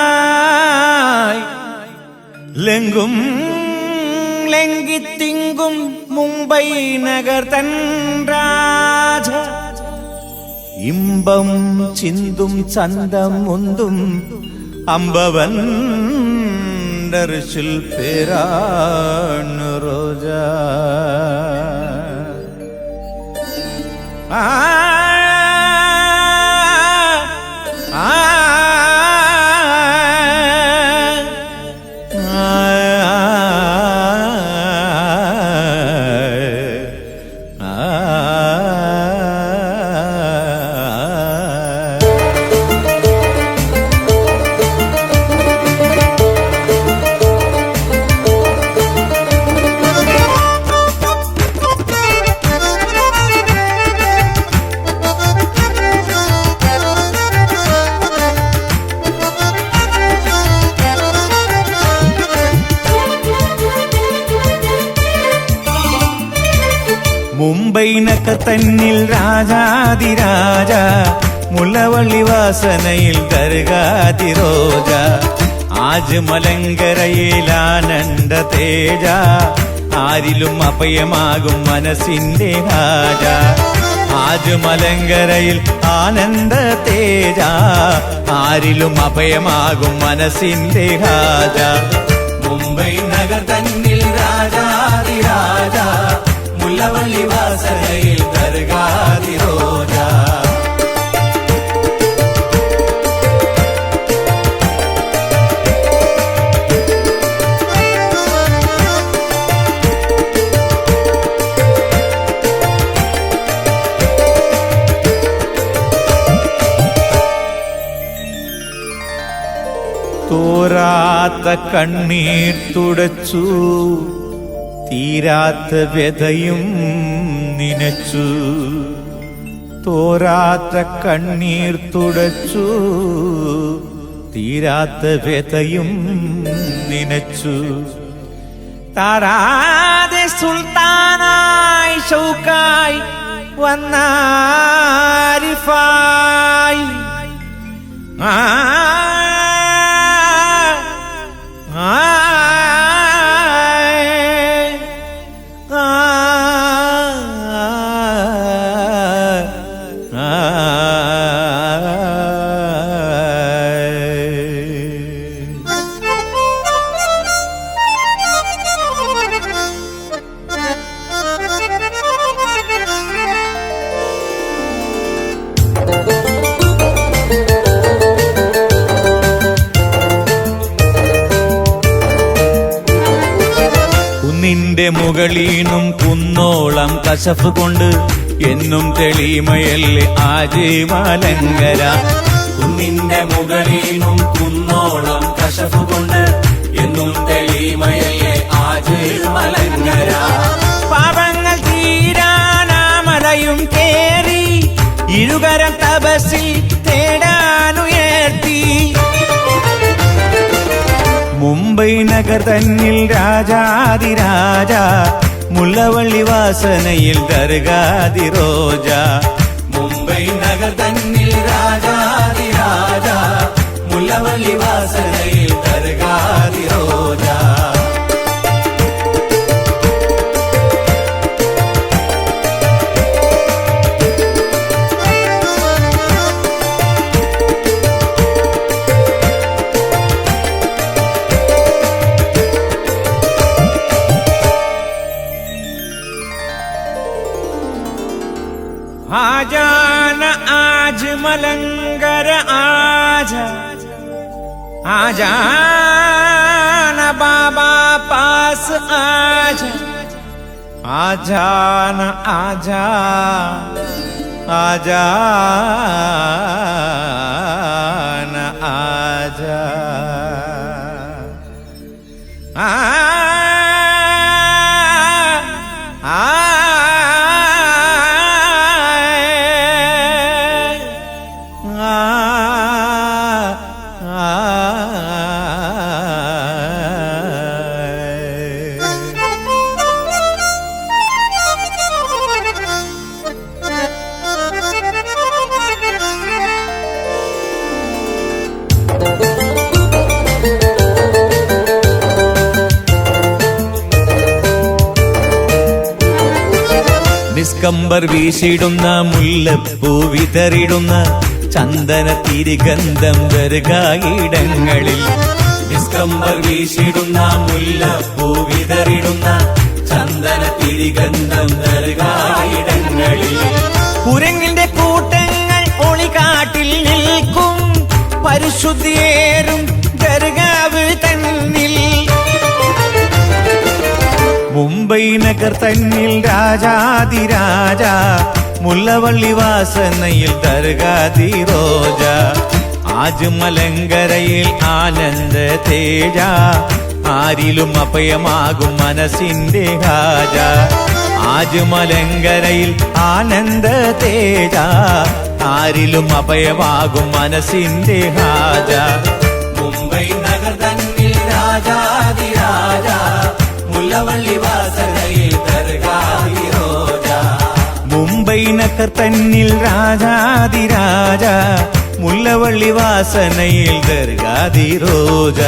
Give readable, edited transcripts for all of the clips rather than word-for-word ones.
ചിങ്കാരപ്പൊൻകതിരായി ലെങ്കും ലെങ്കിത്തിങ്കും മുംബൈ നഗർ തൻ രാജ ഇമ്പം ചിന്തും ചന്തം മുന്തും അമ്പവൻ ദർശിൽ പേരാണ് റോജ മുംബൈ നഗർ തന്നിൽ രാജാതിരാജ മുല്ലവള്ളി വാസനയിൽ ദർഗാതിരോജ ആജ് മലങ്കരയിൽ ആനന്ദ തേജ ആരിലും അഭയമാകും മനസ്സിന്റെ രാജ ആജ് മലങ്കരയിൽ ആനന്ദ തേജ ആരിലും അഭയമാകും മനസ്സിന്റെ രാജ മുംബൈ നഗർ തന്നിൽ രാജാതിരാജ മുല്ലവള്ളി വാസനയിൽ ദർഗാതിരോജ തോരാത്ത കണ്ണീർ തുടച്ചു തീരാത്ത വ്യതയും നനച്ചു തോരാത്ത കണ്ണീർ തുടച്ചു തീരാത്ത വ്യതയും നനച്ചു താരാതെ സുൽത്താനായി ഷൗക്കായി വന്നാരിഫായി നിന്റെ മുകളീനും കുന്നോളം കശഫ് കൊണ്ട് എന്നും തെളിമയല്ലേ ആജ് മലങ്കര നിന്റെ മുകളീനും കുന്നോളം കശഫ് കൊണ്ട് എന്നും തെളിമയല്ലേ ആജ് മലങ്കര പാപങ്ങൾ തീരാനാമലയും കേറി ഇരുകരം തപസ്സിൽ തേടാനുയർത്തി മുംബൈ നഗർ തന്നിൽ രാജാതിരാജ മുല്ലവള്ളി വാസനയിൽ ദർഗാതിരോജ മുംബൈ നഗർ തന്നിൽ രാജാതിരാജ മുല്ലവള്ളി വാസനയിൽ ദർഗാതിരോജ मलंगर आजा आजा न बाबा पास आजा आजा न आजा आजा न आजा നിസ്കമ്പർ വീശിടുന്ന മുല്ലപ്പൂ വിതറിടുന്ന ചന്ദന തിരിഗന്ധം ദർഗായിടങ്ങളിൽ നിസ്കമ്പർ വീശിടുന്ന മുല്ലപ്പൂ വിതറിടുന്ന ചന്ദന തിരിഗന്ധം ദർഗായിടങ്ങളിൽ കുരങ്ങിന്റെ കൂട്ടങ്ങൾ ഒളികാട്ടിൽ നിൽക്കും പരിശുദ്ധിയേറും ദർഗാവ് തന്നിൽ മുംബൈ നഗർ തന്നിൽ രാജാതിരാജ മുല്ലവള്ളി വാസനയിൽ ദർഗാതി റോജ ആജ് മലങ്കരയിൽ ആനന്ദ തേജ ആരിലും അഭയമാകും മനസ്സിന്റെ ഹാജ ആജ് മലങ്കരയിൽ ആനന്ദ തേജ ആരിലും അഭയമാകും മനസ്സിന്റെ ഹാജ മുംബൈ നഗർ തന്നിൽ രാജാതിരാജ മുല്ലവള്ളി വാസനയിൽ ദർഗാതി റോജ മുംബൈ നഗർ തന്നിൽ രാജാതിരാജ മുല്ലവള്ളി വാസനയിൽ ദർഗാതി റോജ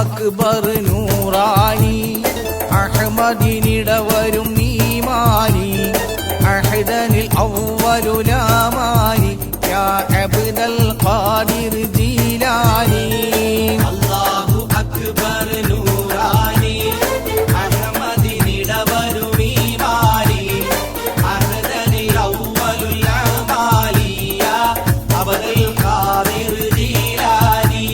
അക്ബർ നൂറാനി അഹ്മദിനിടവരും ഈമാനി അഹ്ദനിൽ അവ്വലുലാമാനി യാ അബ്ദൽ ഖാദിർ ജീലാനി അല്ലാഹു അക്ബർ നൂറാനി അഹ്മദിനിടവരും ഈമാനി അഹ്ദനിൽ അവ്വലുലാമാനി യാ അബ്ദൽ ഖാദിർ ജീലാനി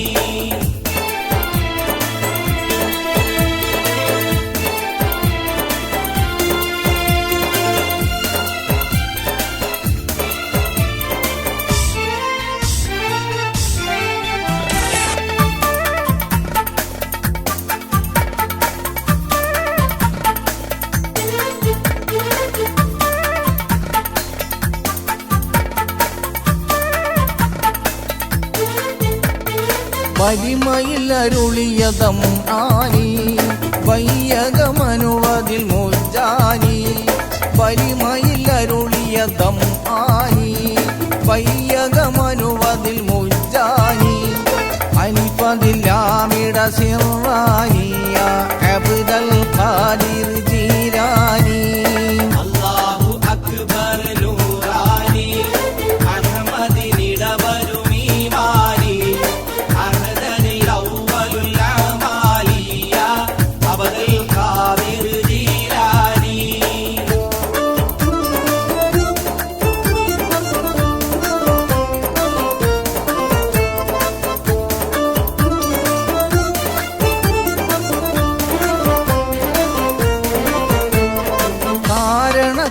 വലിമയിലരുളിയതം ആനി വയ്യകമനുവതിൽ മുജാനി വലിമയിലരുളിയതം ആനി വയ്യകമനുവതിൽ മുജാനി അനിപ്പതില്ലാമിട സിറാനിയ അബ്ദൽ ഖാദിർ ജീലാനി അല്ലാഹു അക്ബർ നൂറാനി അഹ്മദിനിടവരും ഈമാനി അഹ്ദനിൽ അവ്വലുൽ അമാലി യാ അബ്ദൽ ഖാദിർ ജീലാനി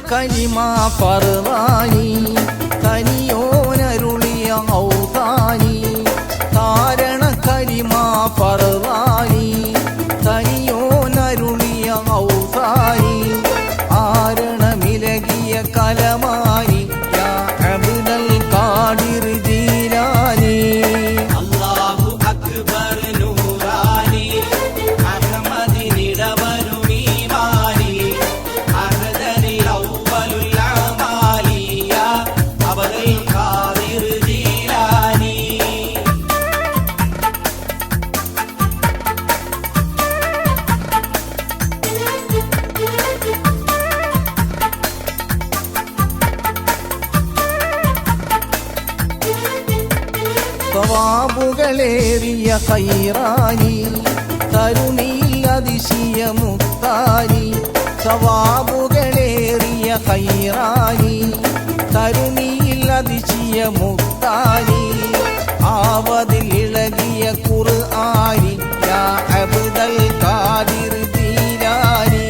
കലിമ ഫർദാനി തനിയോനരുളിയ ഔതാനി കാരണ കലിമ ഫർദാനി തനിയോനരുളിയ ഔതാനി ആരണമിലകിയ കലമാനി യാ അബ്ദൽ ഖാദിർ ജീലാനി അല്ലാഹു അക്ബർ നൂറാനി അഹ്മദിനിടവരും ഈമാനി സവാബുകളേറിയ ഖൈറാനി കരുണയിൽ അതിശയ മുക്താനി സവാബുകളേറിയ ഖൈറാനി കരുണയിൽ അതിശയ മുക്താനി ആവതിൽ ഇളകിയ ഖുർആനി യാ അബ്ദൽ ഖാദിർ ജീലാനി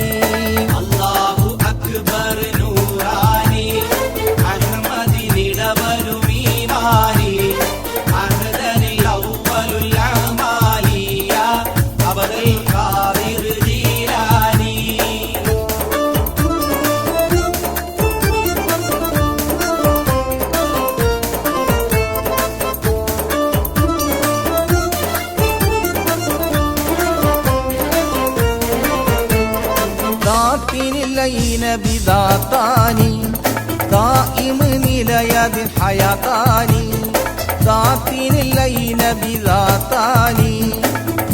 അല്ലാഹു അക്ബർ നൂറാനി അഹ്മദിനിടവരും ഈമാനി അഹ്ദനിൽ അവ്വലുൽ അമാലി യാ അബ്ദൽ ഖാദിർ ജീലാനി ദാത്തിനിലൈന ബിദാത്താനി ദായിമ നിലയദ് ഹയാത്താനി ദാത്തിനിലൈന ബിദാത്താനി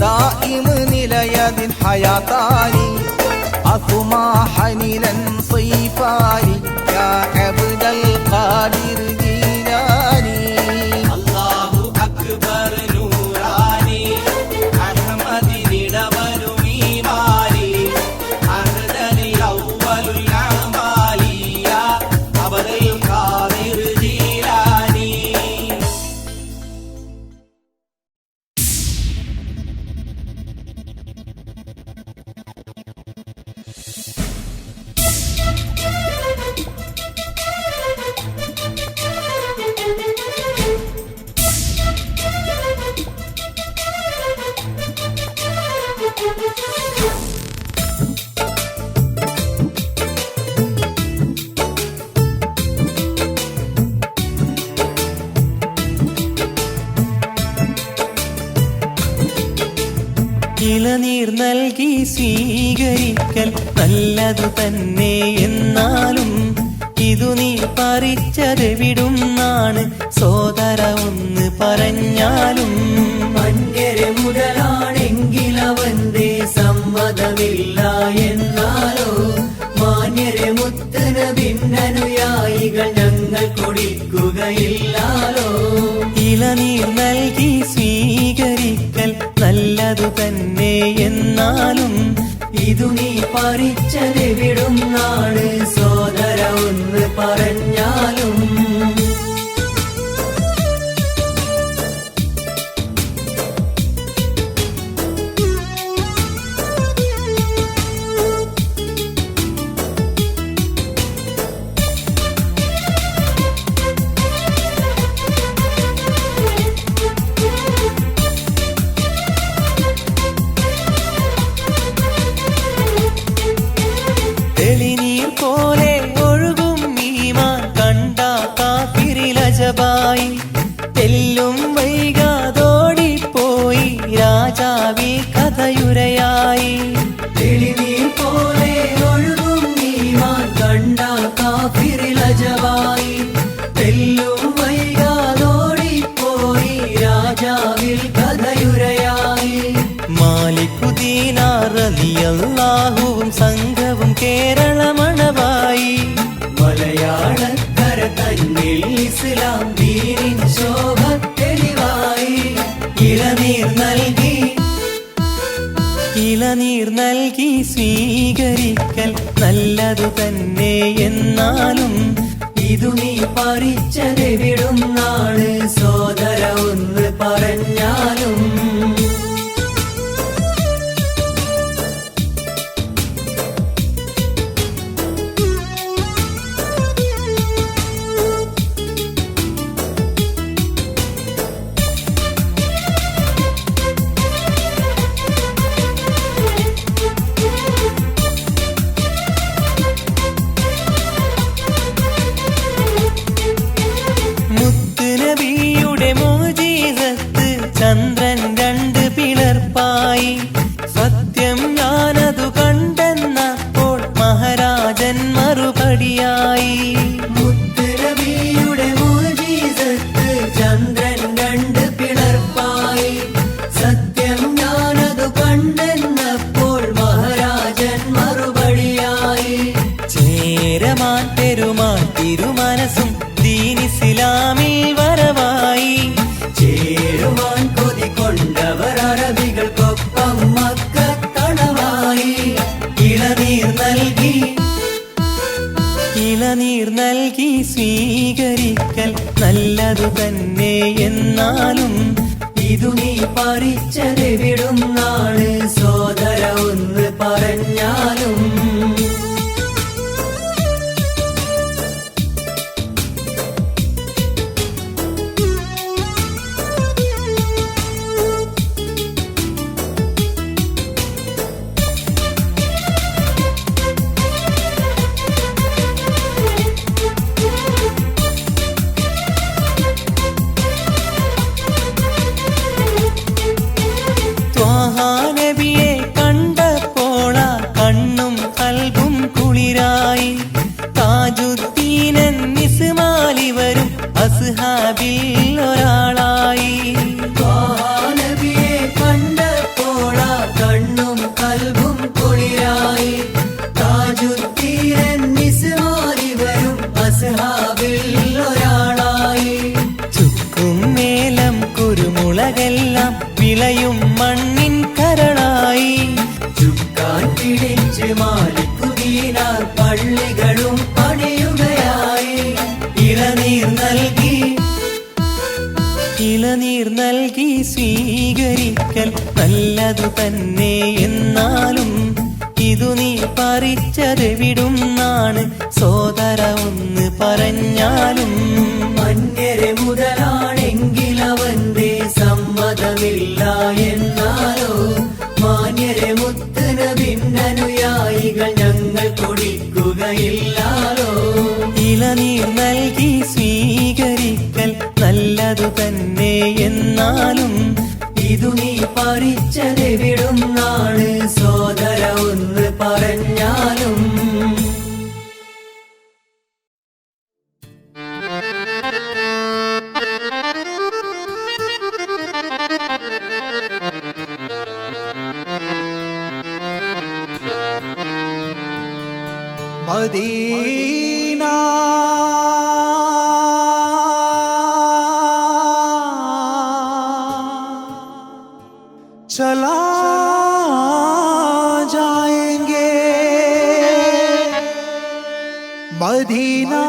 ദായിമ നിലയദ് ഹയാത്താനി അസുമാഹനിലൻ സൈഫാനി യാ അബ്ദൽ ഖാദിർ ജീലാനി അല്ലാഹു അക്ബർ നൂറാനി അഹ്മദിനിടവരും ഈമാനി അഹ്ദനിൽ അവ്വലുൽ അമാലി യാ അബ്ദൽ ഖാദിർ ജീലാനി ഇളനീർ നൽകി സ്വീകരിക്കൽ നല്ലതു തന്നെ എന്നാലും ഇതു നീ പറിച്ചതെവിടുന്നാണ് സോദര ഒന്ന് പറഞ്ഞാലും മഞ്ഞരെ മുതലാണെങ്കിൽ അവന്റെ സമ്മതമില്ല എന്നാലോ മാന്യരെ മുത്തന ഭിന്നനുയായികൾ ഞങ്ങൾ കൊടുക്കുകയില്ലാലോ ഇളനീർ നൽകി സ്വീകരിക്കൽ നല്ലതു തന്നെ എന്നാലും ഇതു നീ പറിച്ചതെവിടുന്നാണ് സോദര ഒന്ന് പറഞ്ഞാലും തെളിനീർ പോലെ ഒഴുകും ഈമാൻ കണ്ട കാഫിറിലജബായി തെല്ലും വൈകാതോടിപ്പോയി രാജാവി കഥയുരയായി തെളിനീർ പോലെ ഒഴുകും ഈമാൻ കണ്ട കാഫിറിലജബായി തെല്ലും വൈകാതോടിപ്പോയി രാജാവിൽ കഥയുരയായി മാലിക്കുദീനാർ റളിയല്ലാഹുവും സംഘവും കേരളമണവായി മലയാളക്കര തന്നിൽ ഇസ്ലാം ദീനിൻ ശോഭ തെളിവായി ഇളനീർ നൽകി സ്വീകരിക്കൽ നല്ലതു തന്നെ എന്നാലും ഇതു നീ പറിച്ചതെവിടുന്നാണ് സോദര ഒന്ന് പറഞ്ഞാലും മുത്തുനബിയുടെ മോചീസത്ത് ചന്ദ്രൻ രണ്ട് പിളർപ്പായി സത്യം ഞാനതു കണ്ടെന്നപ്പോൾ മഹാരാജൻ മറുപടിയായി മുത്തുനബിയുടെ മോചീസത്ത് ചന്ദ്രൻ രണ്ട് പിളർപ്പായി സത്യം ഞാനതു കണ്ടെന്നപ്പോൾ മഹാരാജൻ മറുപടിയായി ചേരമാൻ പെരുമാൻ തിരുമനസും ദീൻ ഇസ്ലാമിൽ വരവായി ചേര നല്ലതു തന്നെ എന്നാലും ഇതു നീ പറിച്ചതെവിടും നാള് സോദര ഒന്ന് പറഞ്ഞാലും നബിയെ കണ്ടപ്പോൾ കണ്ണും കൽബും കുളിരായി താജുദ്ദീനൻ മിസ്മാലിവരും അസ്ഹാബിൽ ഒരാളായി നബിയെ കണ്ടപ്പോൾ കണ്ണും കൽബും കുളിരായി താജുദ്ദീനൻ മിസ്മാലിവരും അസ്ഹാബിൽ ഒരാളായി ചുക്കും മേലം കുരുമുളകെല്ലാം വിളയും മണ്ണിൻ കരളായി ചുക്കാൻ പിടിച്ച് മാലിക്കുദീനാർ പള്ളികളും പണിയുകയായി ഇളനീർ നൽകി സ്വീകരിക്കൽ നല്ലതു തന്നെ എന്നാലും ഇതു നീ പറിച്ചതെവിടും നാണ് സോദര ഒന്ന് പറഞ്ഞാലും മന്യരെ മുതലാണെങ്കിൽ അവന്റെ സമ്മതമില്ല എന്നാലോ മാന്യരെ മുത്തന ഭിന്നനുയായികൾ ഞങ്ങൾ കൊടുക്കുകയില്ലാലോ ഇളനീർ നൽകി സ്വീകരിക്കൽ നല്ലതു തന്നെ എന്നാലും ഇതു നീ പറിച്ചതെവിടും നാള് സോദര ഒന്ന് പറഞ്ഞാലും മദീന चला जाएंगे मदीना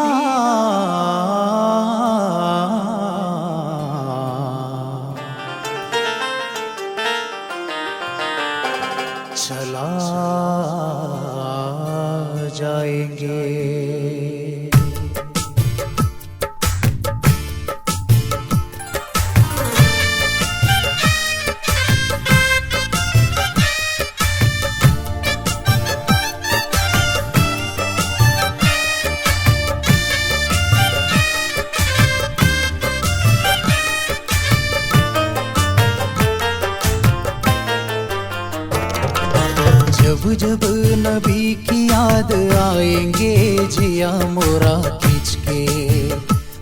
चला जाएंगे जब जब नबी की याद आएंगे जिया मोरा खींच के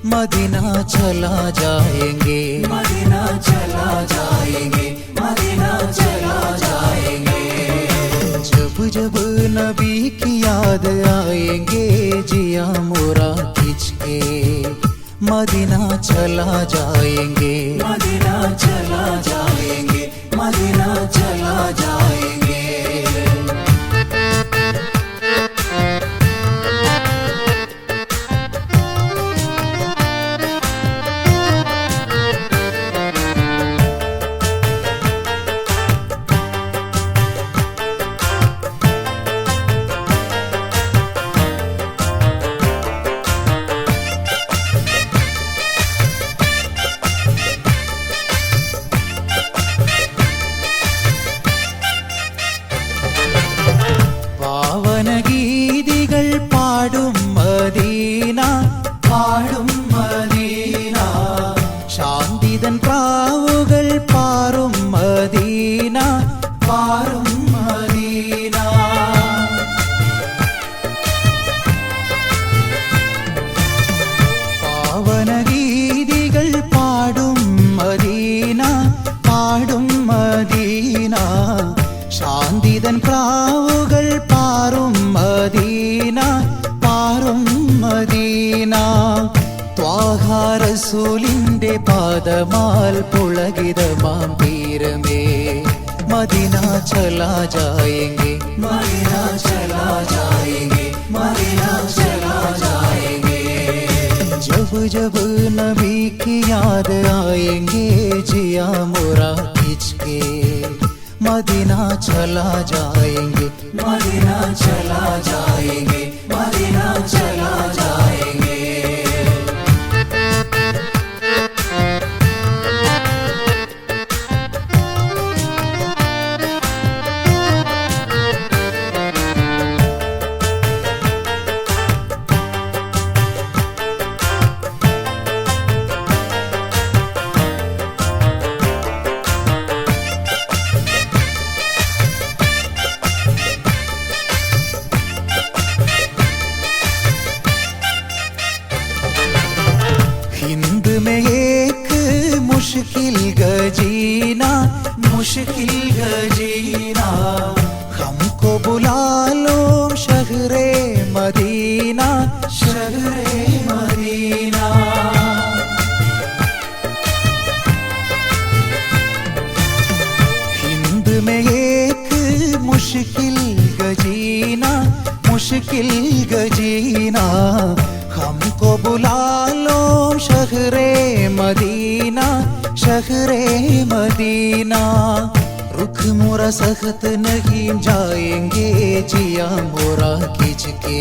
मदीना चला जाएंगे मदीना चला जाएंगे मदीना चला जाएंगे जब जब नबी की याद आएंगे जिया मोरा खींच के मदीना चला जाएंगे मदीना चला जाएंगे मदीना चला जाएंगे പാവനഗീതികൾ പാടും മദീന പാടും മദീന ശാന്തിതൻ പ്രാവുകൾ പാറും മദീന പാറും മദീന പാവനഗീതികൾ പാടും മദീന പാടും മദീന ശാന്തിതൻ പ്രാവുകൾ പാറും മദീന പാറും മദീന ത്വാഹ റസൂലിന്റെ പാദമാൽ പുളകിതമാം തീരമേ മദീന ചലാ ജായെങ്കെ മദീന ചലാ ജായെങ്കെ മദീന ചലാ ജായെങ്കെ जब जब नबी की याद आएंगे जिया मोरा खींच के मदीना चला जाएंगे, मदीना चला जाएंगे, मदीना चला जाएंगे। हिंद में एक मुश्किल गजीना, मुश्किल गजीना, हमको बुला लो शहरे मदीना, शहरे मदीना। हिंद में एक मुश्किल गजीना, मुश्किल गजीना, हमको बुला लो शहरे मदीना, शहरे मदीना। रुख मोरा सख्त नहीं जाएंगे जिया मोरा खींच के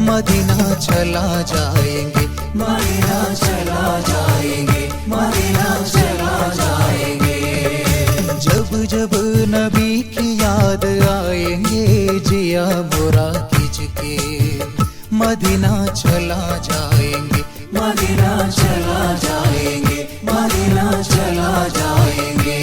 मदीना चला जाएंगे, मदीना चला जाएंगे, मदीना चला जाएंगे। जब जब नबी की याद आएंगे जिया मोरा खींच के मदीना चला जाएंगे, मदीना चला जाएंगे, मदीना चला जाएंगे।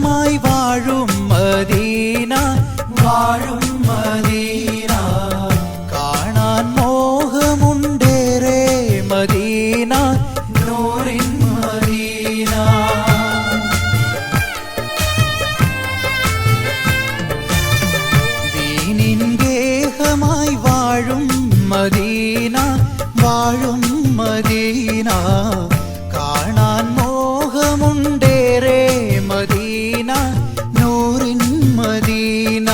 ായി വാഴും മദീന, വാഴും മദീന, കാണാൻ മോഹമുണ്ടേറെ മദീന, നൂറിൻ മദീന। ദീനിൻ ഗേഹമായി വാഴും മദീന, വാഴും മദീന, കാണാൻ മോഹമുണ്ടേറെ മദീന, നൂറിൻ മദീന।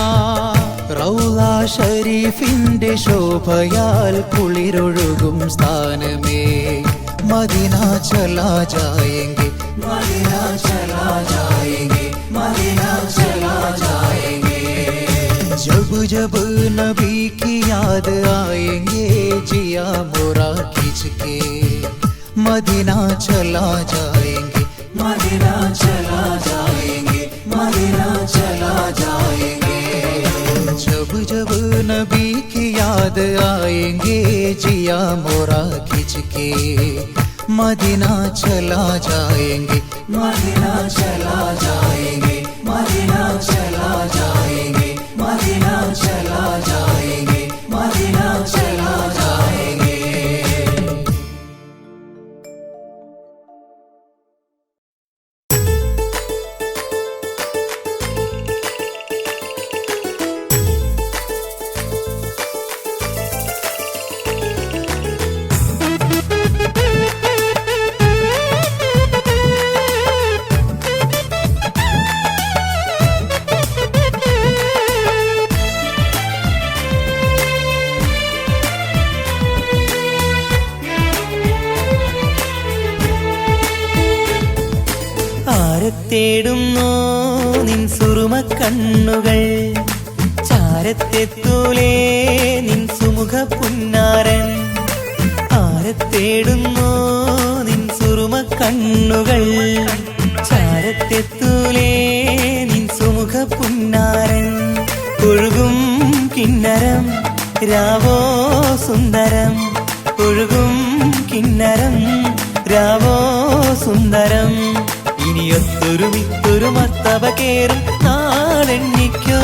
റൗള ഷരീഫിന്റെ ശോഭയാൽ കുളിരൊഴുകും സ്ഥാനമേ മദീന ചലാ ജായെങ്കെ, മദീന ചലാ ജായെങ്കെ, മദീന ചലാ ജായെങ്കെ। जब जब नबी की याद आएंगे जिया मोरा खींच के मदीना चला जाएंगे, मदीना चला जाएंगे, मदीना चला जाएंगे। जब जब नबी की याद आएंगे जिया मोरा खींच के मदीना चला जाएंगे, मदीना चला जाएंगे, मदीना चला जाएंगे, मदीना चला जाएंगे, मदीना चला जाएंगे। തേടുന്നു നിൻ സുറുമ കണ്ണുകൾ, ചാരത്തെത്തൂലേ നിൻ സുമുഖ പുന്നാരൻ. ആരെ തേടുന്നു നിൻ സുറുമ കണ്ണുകൾ, ചാരത്തെത്തൂലേ നിൻ സുമുഖ പുന്നാരൻ. ഒഴുകും കിന്നരം രാവോ സുന്ദരം, ഒഴുകും കിന്നരം രാവോ സുന്ദരം. ഇനിയൊത്തൊരുമിത്തൊരു മർത്തവ കേറും നാളെണ്ണിക്കോ.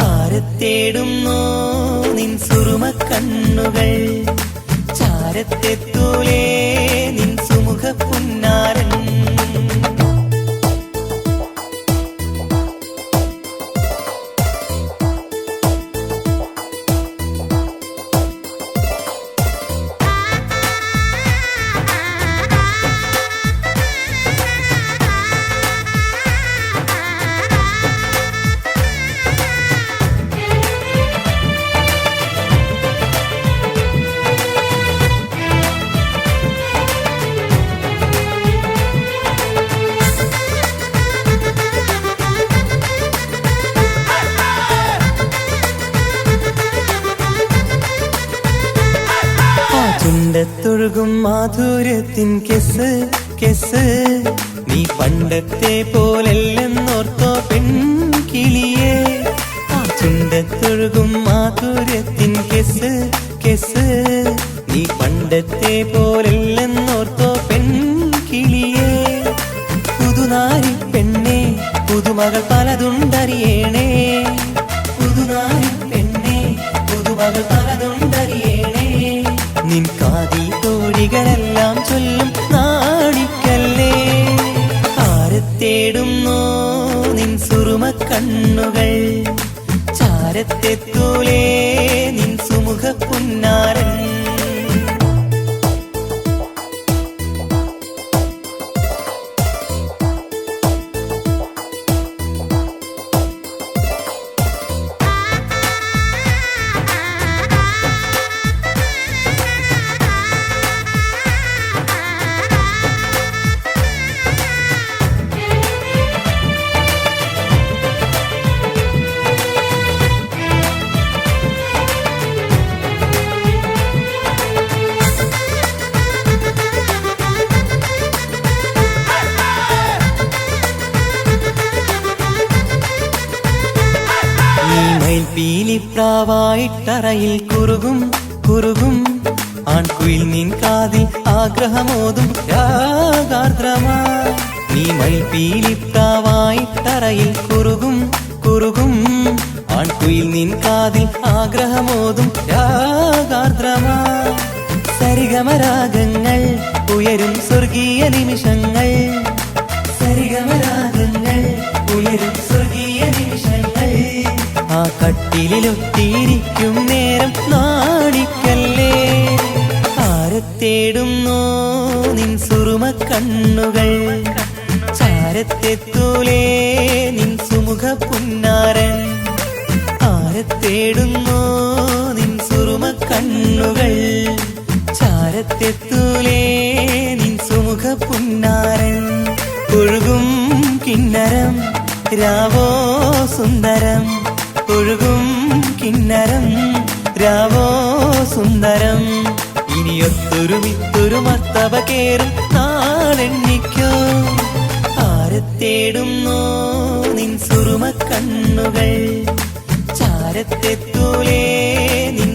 ആരെ തേടുന്നു നിൻ സുറുമ കണ്ണുകൾ, ചാരത്തെത്തൂലേ നിൻ സുമുഖ പുന്നാരൻ. ചുണ്ടത്തൊഴുകും മാധുര്യത്തിൻ കെസ് കെസ് നീ പണ്ടത്തെ പോലല്ലെന്നോർത്തോ പെൺകിളിയേ ആ ചുണ്ടത്തൊഴുകും മാധുര്യത്തിൻ കെസ് കെസ് നീ പണ്ടത്തെ പോലല്ലെന്നോർത്തോ പെൺകിളിയേ പുതുനാരി പെണ്ണെ പുതുമകൾ പലതുണ്ടറിയേണേ പുതുനാരി പെണ്ണെ പുതുമകൾ പലതുണ്ടറിയേണേ നിൻ കാതിൽ തോഴികളെല്ലാം ചൊല്ലും നാണിക്കല്ലേ ആരത്തേടുന്നോ നിൻ സുറുമ കണ്ണുകൾ ചാരത്തെത്തൂലേ നിൻ സുമുഖ പുന്നാരൻ പീലിപ്രാവായിട്ടറയിൽ കുറുകും കുറുകും ആൺകുയിൽ നിൻ കാതിൽ ആഗ്രഹമോതും രാഗാർദ്രമാ നീ മയിൽ പീലിപ്രാവായിട്ടറയിൽ കുറുകും കുറുകും ആൺകുയിൽ നിൻ കാതിൽ ആഗ്രഹമോതും രാഗാർദ്രമാ സരിഗമരാഗങ്ങൾ ഉയരും സ്വർഗീയ നിമിഷങ്ങൾ സരിഗമരാഗങ്ങൾ ഉയരും സ്വർഗീയ നിമിഷങ്ങൾ ആ കട്ടിലൊത്തിയിരിക്കും നേരം നാണിക്കല്ലേ ആരത്തേടുന്നോ നിൻ സുറുമ കണ്ണുകൾ ചാരത്തെത്തൂലേ നിൻ സുമുഖ പുന്നാരൻ ആരത്തേടുന്നോ നിൻ സുറുമ കണ്ണുകൾ ചാരത്തെത്തൂലേ നിൻ സുമുഖ പുന്നാരൻ ഒഴുകും കിന്നരം രാവോ സുന്ദരം ഒഴുകും കിന്നരം രാവോ സുന്ദരം ഇനിയൊത്തൊരുമിത്തൊരു മർത്തവ കേറും നാളെണ്ണിക്കോ ആരത്തേടുന്നോ നിൻ സുറുമ കണ്ണുകൾ ചാരത്തെത്തൂലേ നിൻ